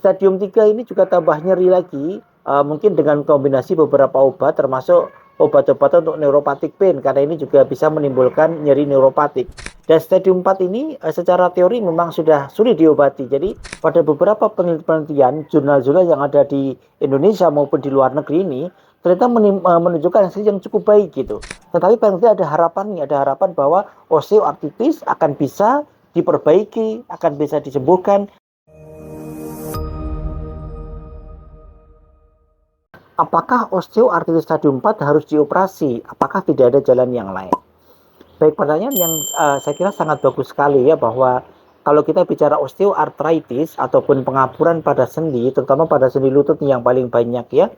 stadium 3 ini juga tambah nyeri lagi, mungkin dengan kombinasi beberapa obat termasuk obat-obatan untuk neuropathic pain karena ini juga bisa menimbulkan nyeri neuropatik. Dan stadium 4 ini secara teori memang sudah sulit diobati. Jadi pada beberapa penelitian jurnal-jurnal yang ada di Indonesia maupun di luar negeri ini ternyata menunjukkan hasil yang cukup baik gitu. Tetapi paling tidak ada harapan nih, ada harapan bahwa osteoartritis akan bisa diperbaiki, akan bisa disembuhkan. Apakah osteoartritis stadium 4 harus dioperasi? Apakah tidak ada jalan yang lain? Baik, pertanyaan yang saya kira sangat bagus sekali ya, bahwa kalau kita bicara osteoartritis ataupun pengapuran pada sendi, terutama pada sendi lutut yang paling banyak ya,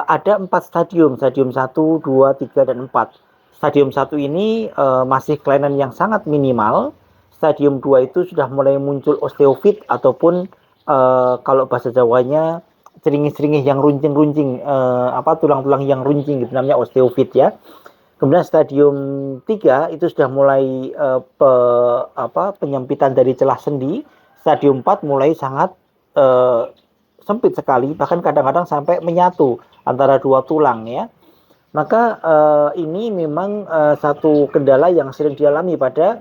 ada 4 stadium, stadium 1, 2, 3, dan 4. Stadium 1 ini masih kelainan yang sangat minimal. Stadium 2 itu sudah mulai muncul osteofit ataupun kalau bahasa Jawanya seringih-seringih yang runcing-runcing, tulang-tulang yang runcing gitu, namanya osteofit ya. Kemudian stadium 3 itu sudah mulai penyempitan dari celah sendi. Stadium 4 mulai sangat sempit sekali, bahkan kadang-kadang sampai menyatu antara dua tulang ya. Maka ini memang satu kendala yang sering dialami pada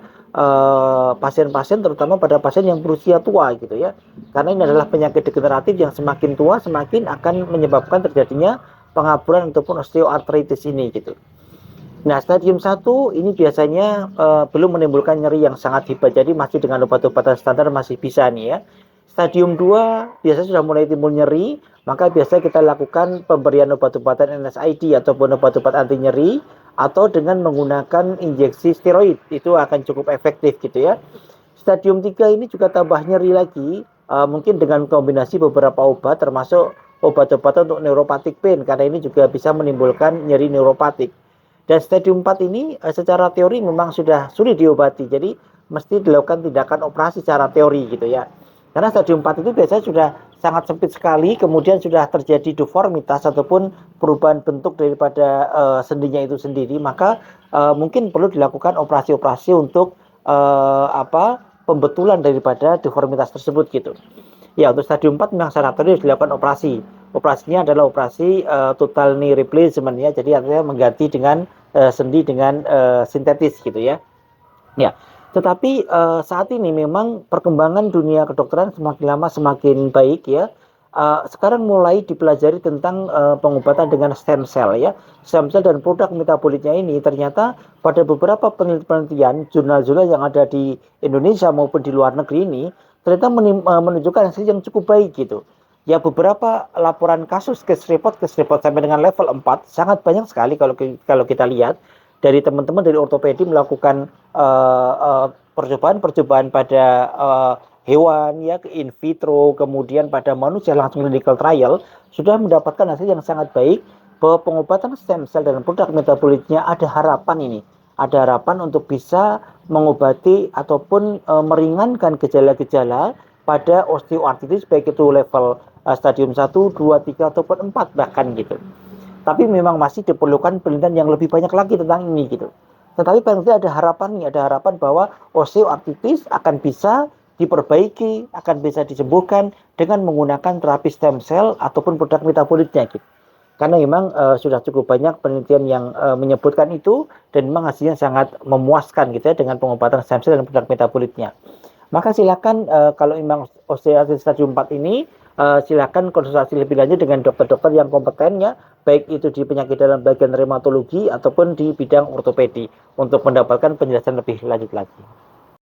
pasien-pasien, terutama pada pasien yang berusia tua gitu ya. Karena ini adalah penyakit degeneratif yang semakin tua semakin akan menyebabkan terjadinya pengapuran ataupun osteoartritis ini gitu. Nah, stadium 1 ini biasanya belum menimbulkan nyeri yang sangat hebat, jadi masih dengan obat-obatan standar masih bisa nih ya. Stadium 2 biasanya sudah mulai timbul nyeri, maka biasa kita lakukan pemberian obat-obatan NSAID ataupun obat-obat anti nyeri, atau dengan menggunakan injeksi steroid, itu akan cukup efektif gitu ya. Stadium 3 ini juga tambah nyeri lagi, mungkin dengan kombinasi beberapa obat termasuk obat-obatan untuk neuropathic pain karena ini juga bisa menimbulkan nyeri neuropatik. Dan stadium 4 ini secara teori memang sudah sulit diobati, jadi mesti dilakukan tindakan operasi secara teori gitu ya. Karena stadium 4 itu biasanya sudah sangat sempit sekali, kemudian sudah terjadi deformitas ataupun perubahan bentuk daripada sendinya itu sendiri, maka mungkin perlu dilakukan operasi-operasi untuk pembetulan daripada deformitas tersebut gitu. Ya, untuk stadium 4 memang secara teori dilakukan operasi. Operasinya adalah operasi total knee replacement ya, jadi artinya mengganti dengan sendi dengan sintetis gitu ya. Ya. Tetapi saat ini memang perkembangan dunia kedokteran semakin lama semakin baik ya. Sekarang mulai dipelajari tentang pengobatan dengan stem cell ya. Stem cell dan produk metabolitnya ini ternyata pada beberapa penelitian jurnal-jurnal yang ada di Indonesia maupun di luar negeri ini ternyata menunjukkan hasil yang cukup baik gitu. Ya, beberapa laporan kasus case report sampai dengan level 4 sangat banyak sekali kalau kita lihat dari teman-teman dari ortopedi melakukan percobaan pada hewan ya, ke in vitro, kemudian pada manusia langsung clinical trial, sudah mendapatkan hasil yang sangat baik bahwa pengobatan stem cell dan produk metabolitnya ada harapan ini. Ada harapan untuk bisa mengobati ataupun meringankan gejala-gejala pada osteoartritis baik itu level stadium 1, 2, 3 ataupun 4 bahkan gitu. Tapi memang masih diperlukan penelitian yang lebih banyak lagi tentang ini gitu. Tetapi paling tidak ada harapan nih, ada harapan bahwa osteoartritis akan bisa diperbaiki, akan bisa disembuhkan dengan menggunakan terapi stem cell ataupun produk metabolitnya gitu. Karena memang sudah cukup banyak penelitian yang menyebutkan itu dan memang hasilnya sangat memuaskan gitu ya dengan pengobatan stem cell dan produk metabolitnya. Maka silakan kalau memang osteoartritis stadium 4 ini silakan konsultasi lebih lanjut dengan dokter-dokter yang kompeten ya, baik itu di penyakit dalam bagian reumatologi ataupun di bidang ortopedi untuk mendapatkan penjelasan lebih lanjut lagi.